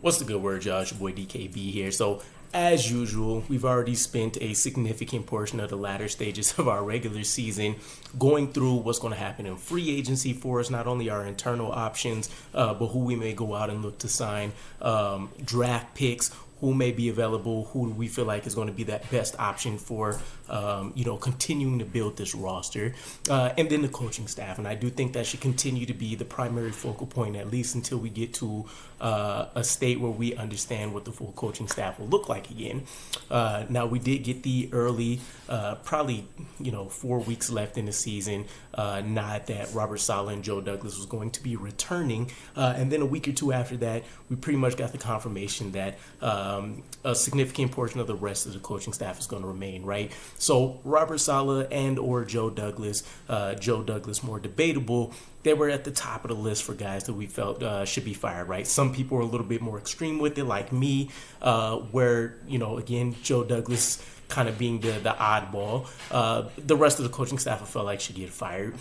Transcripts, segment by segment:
What's the good word, y'all? It's your boy DKB here. So, as usual, we've already spent a significant portion of the latter stages of our regular season going through what's going to happen in free agency for us, not only our internal options, but who we may go out and look to sign, draft picks, who may be available, who do we feel like is going to be that best option for, continuing to build this roster, and then the coaching staff. And I do think that should continue to be the primary focal point, at least until we get to a state where we understand what the full coaching staff will look like again. Now, we did get the early, probably, 4 weeks left in the season, nod that Robert Saleh and Joe Douglas was going to be returning. And then a week or two after that, we pretty much got the confirmation that a significant portion of the rest of the coaching staff is going to remain, right? So Robert Saleh and or Joe Douglas more debatable, they were at the top of the list for guys that we felt should be fired, right? Some people were a little bit more extreme with it, like me, where, again, Joe Douglas kind of being the oddball. The rest of the coaching staff I felt like should get fired.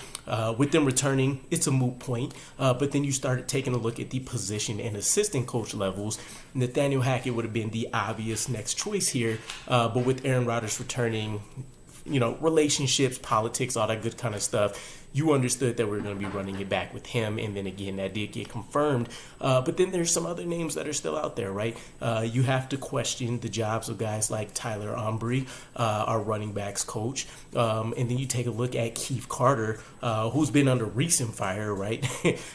With them returning, it's a moot point. But then you started taking a look at the position and assistant coach levels. Nathaniel Hackett would have been the obvious next choice here. But with Aaron Rodgers returning, relationships, politics, all that good kind of stuff, you understood that we were going to be running it back with him. And then again, that did get confirmed. But then there's some other names that are still out there, right? You have to question the jobs of guys like Tyler Ombre, our running backs coach. And then you take a look at Keith Carter, who's been under recent fire, right?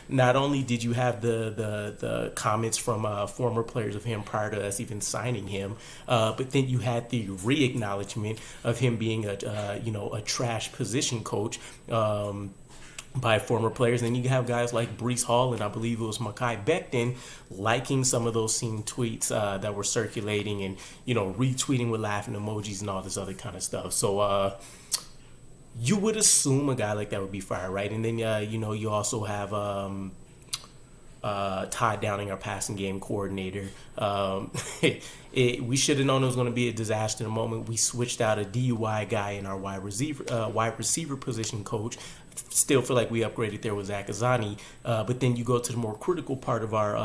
Not only did you have the comments from former players of him prior to us even signing him, but then you had the re-acknowledgement of him being a trash position coach, by former players. And then you have guys like Breece Hall and I believe it was Mekhi Becton liking some of those same tweets that were circulating and, retweeting with laughing emojis and all this other kind of stuff. So you would assume a guy like that would be fired, right? And then, you also have Todd Downing, our passing game coordinator. We should have known it was going to be a disaster the moment we switched out a DUI guy in our wide receiver position coach. Still feel like we upgraded there with Zach Azani, but then you go to the more critical part of our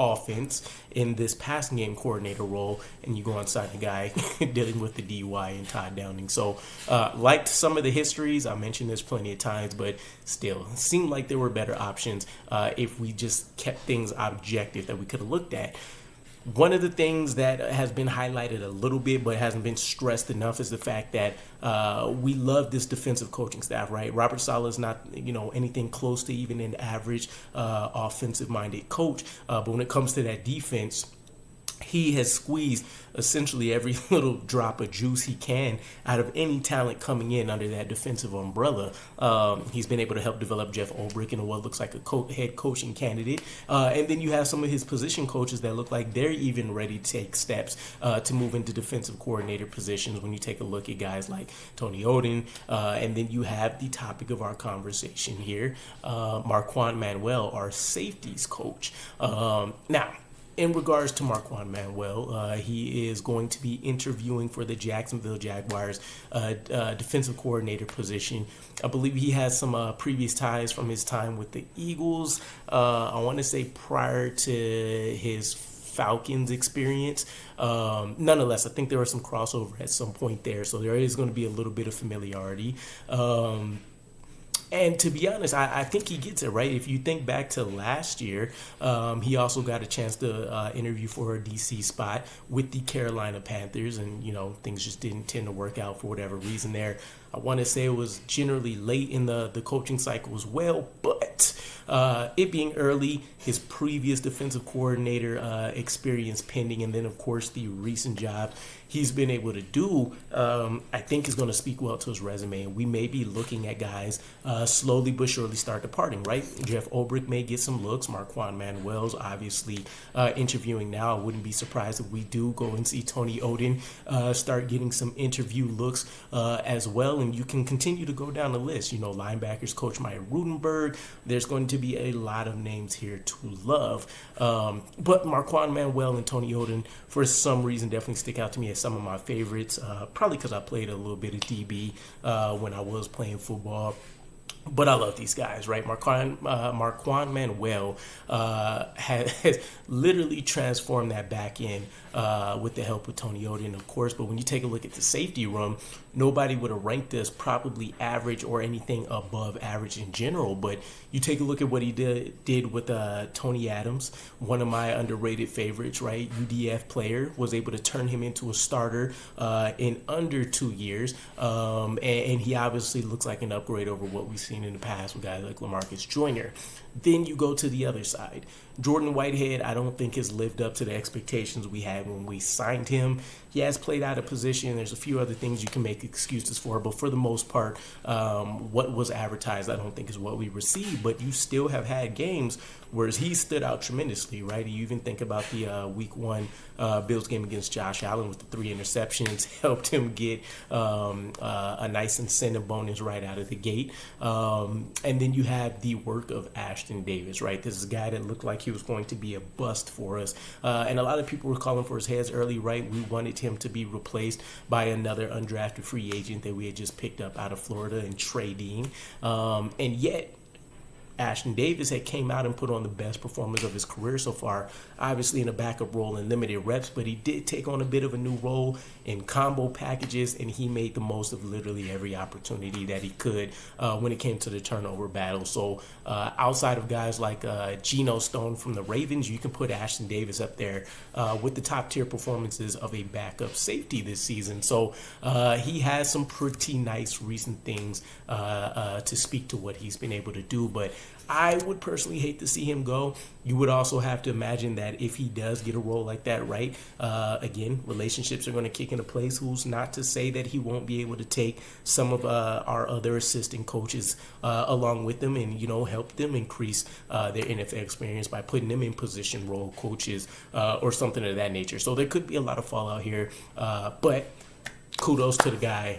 offense in this passing game coordinator role, and you go inside the guy dealing with the DUI and Todd Downing. So liked some of the histories. I mentioned this plenty of times, but still it seemed like there were better options if we just kept things objective that we could have looked at. One of the things that has been highlighted a little bit but hasn't been stressed enough is the fact that we love this defensive coaching staff, right? Robert Saleh is not, anything close to even an average offensive-minded coach. But when it comes to that defense, he has squeezed essentially every little drop of juice he can out of any talent coming in under that defensive umbrella. He's been able to help develop Jeff Ulbrich into what looks like a head coaching candidate. And then you have some of his position coaches that look like they're even ready to take steps to move into defensive coordinator positions when you take a look at guys like Tony Oden. And then you have the topic of our conversation here, Marquand Manuel, our safeties coach. Now, in regards to Marquand Manuel, he is going to be interviewing for the Jacksonville Jaguars defensive coordinator position. I believe he has some previous ties from his time with the Eagles. I want to say prior to his Falcons experience. Nonetheless, I think there was some crossover at some point there, so there is going to be a little bit of familiarity. And to be honest, I think he gets it, right? If you think back to last year, he also got a chance to interview for a DC spot with the Carolina Panthers, and, things just didn't tend to work out for whatever reason there. I want to say it was generally late in the coaching cycle as well, but it being early, his previous defensive coordinator experience pending, and then, of course, the recent job he's been able to do, I think is going to speak well to his resume. And we may be looking at guys slowly but surely start departing, right? Jeff Ulbrich may get some looks. Marquand Manuel's obviously interviewing now. I wouldn't be surprised if we do go and see Tony Oden start getting some interview looks as well. And you can continue to go down the list. Linebackers coach Mike Rudenberg. There's going to be a lot of names here to love. But Marquand Manuel and Tony Oden, for some reason, definitely stick out to me as some of my favorites. Probably because I played a little bit of DB when I was playing football. But I love these guys, right? Marquand Manuel has literally transformed that back end with the help of Tony Oden, of course. But when you take a look at the safety room, nobody would have ranked this probably average or anything above average in general. But you take a look at what he did with Tony Adams, one of my underrated favorites, right? UDF player, was able to turn him into a starter in under 2 years. And he obviously looks like an upgrade over what we've seen in the past with guys like LaMarcus Joyner. Then you go to the other side. Jordan Whitehead, I don't think has lived up to the expectations we had when we signed him. He has played out of position. There's a few other things you can make excuses for, but for the most part, what was advertised, I don't think is what we received. But you still have had games where he stood out tremendously, right? You even think about the week 1 Bills game against Josh Allen with the 3 interceptions, helped him get a nice incentive bonus right out of the gate. And then you have the work of Ashton Davis, right? This is a guy that looked like he was going to be a bust for us. And a lot of people were calling for his heads early, right? We wanted him to be replaced by another undrafted free agent that we had just picked up out of Florida and Trey Dean. And yet, Ashton Davis had came out and put on the best performance of his career so far, obviously in a backup role in limited reps, but he did take on a bit of a new role in combo packages, and he made the most of literally every opportunity that he could when it came to the turnover battle. So outside of guys like Geno Stone from the Ravens, you can put Ashton Davis up there with the top tier performances of a backup safety this season. So he has some pretty nice recent things to speak to what he's been able to do, but I would personally hate to see him go. You would also have to imagine that if he does get a role like that, right, again, relationships are going to kick into place. Who's not to say that he won't be able to take some of our other assistant coaches along with them and, help them increase their NFL experience by putting them in position role coaches or something of that nature. So there could be a lot of fallout here, but kudos to the guy.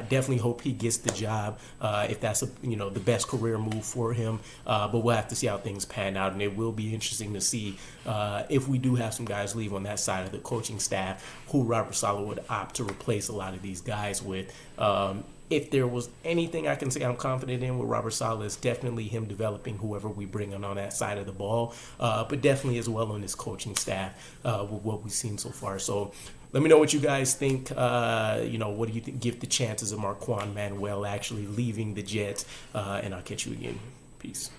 Definitely hope he gets the job if that's the best career move for him. But we'll have to see how things pan out, and it will be interesting to see if we do have some guys leave on that side of the coaching staff, who Robert Saleh would opt to replace a lot of these guys with. If there was anything I can say I'm confident in with Robert Saleh, it's definitely him developing whoever we bring on that side of the ball, but definitely as well on his coaching staff with what we've seen so far. So let me know what you guys think. What do you think? Give the chances of Marquand Manuel actually leaving the Jets, and I'll catch you again. Peace.